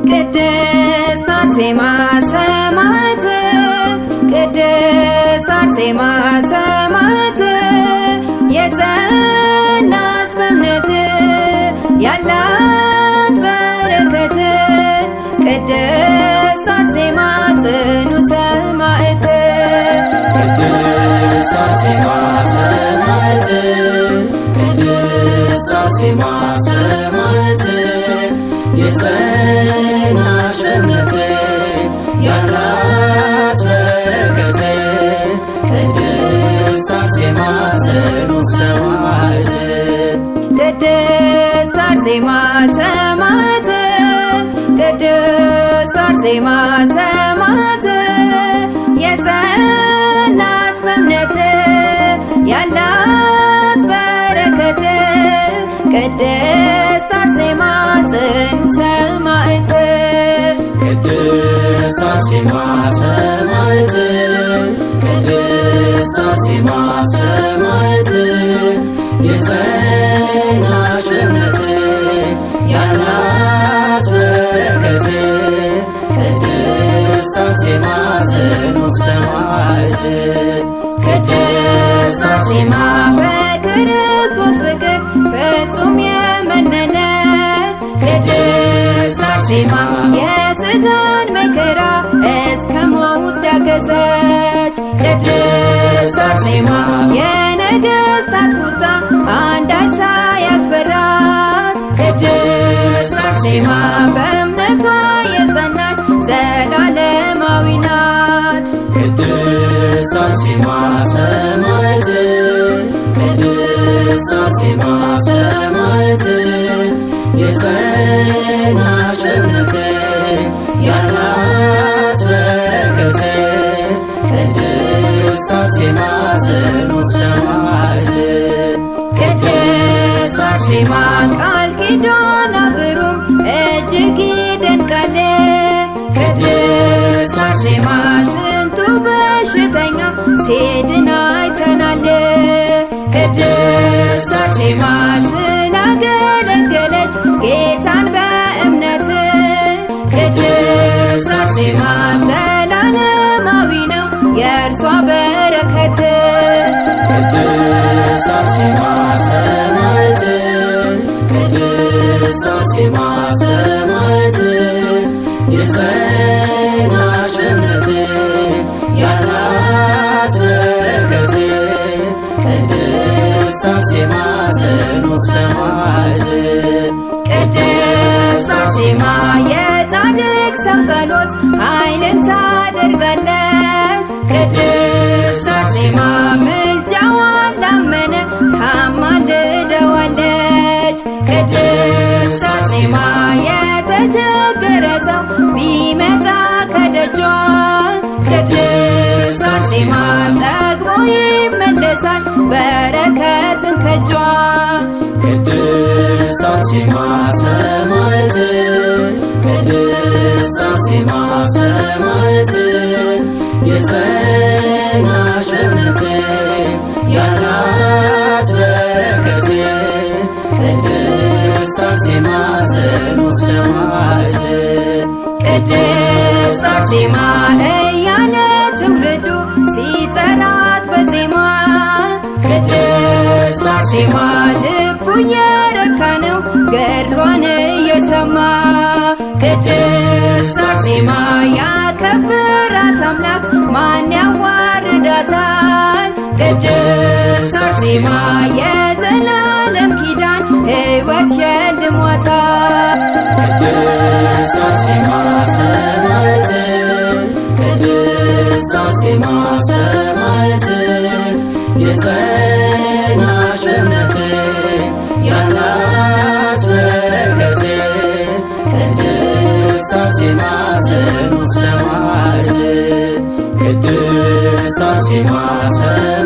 ቅድስት አርሴማ ሰማዕት ቅድስት አርሴማ ሰማዕት የጸናች በእምነት ያላት በረከት ቅድስት አርሴማ ጽኑ ሰማዕት ቅድስት አርሴማ ሰማዕት ቅድስት አርሴማ ሰማዕት የጸናች በእምነት ያላት በረከት ቅድስት አርሴማ ጽኑ ሰማዕት ቅድስት አርሴማ ሰማዕት ቅድስት አርሴማ ሰማዕት የጸናች በእምነት ያላት በረከት ቅድስት አርሴማ ጽኑ ሰማዕት ቅድስት አርሴማ ሰማዕት ቅድስት አርሴማ ሰማዕት የጸናች በእምነት ያላት በረከት ቅድስት አርሴማ ጽኑ ሰማዕት ቅድስት አርሴማ በክርስቶስ ፍቅር ፍጹም የመነነች ቅድስት አርሴማ የሥጋን መከራ እስከ ሞት ያገዘች ቅድስት አርሴማ የነገሥታት ቁጣ አንዳች ሳያስፈራት ቅድስት አርሴማ በእምነቷ የጸናች ዘላለማዊ ናት ቅድስት አርሴማ ሰማዕት ቅድስት አርሴማ ሰማዕት የጸናች በእምነት ያላት በረከት ቅድስት አርሴማ ጽኑ ሰማዕት ቅድስት አርሴማ ቃል ኪዳኗ ግሩም እጅግ ይደንቃል ቅድስት አርሴማ ስንቱ በሽተኛ ሲድን አይተናል ቅድስት አርሴማ ስላገለገለች ጌታን በእምነት ቅድስት አርሴማ ዘላለማዊ ነው የእርሷ በረከት ቅድስት አርሴማ ሰማዕት ቅድስት አርሴማ ሰማዕት የጸናች በእምነት ያላት በረከት ቅድስት አርሴማ ጽኑ ሰማዕት ቅድስት አርሴማ የጻድቅ ሰው ጸሎት ኃይልን ታደርጋለች ቅድስት አርሴማ ምልጃዋን ላመነ ታማልደዋለች ቅድስት አርሴማ የተቸገረ ሰው ቢመጣ ከደጇ ቅድስት አርሴማ ጠግቦ ይመለሳል በረከትን ከጇ ቅድስት አርሴማ ሰማዕት ቅድስት አርሴማ ሰማዕት የጸናች በእምነት ያላት በረከት ቅድስት አርሴማ ጽኑ ሰማዕት ቅድስት አርሴማ እያለ ትውልዱ ሲጠራት በዜማ ቅድስት አርሴማ ልቡ እየረካ ነው ገድሏን እየሰማ ቅድስት አርሴማ ያከብራት አምላክ ማን ያዋርዳታል ቅድስት አርሴማ የዘላለም ኪዳን ሕይወት ሸልሟታል ቅድስት አርሴማ ሰማዕት ቅድስት አርሴማ ሰማዕት የጸናች በእምነት ያላት በረከት ቅድስት አርሴማ ጽኑ ሰማዕት ቅድስት አርሴማ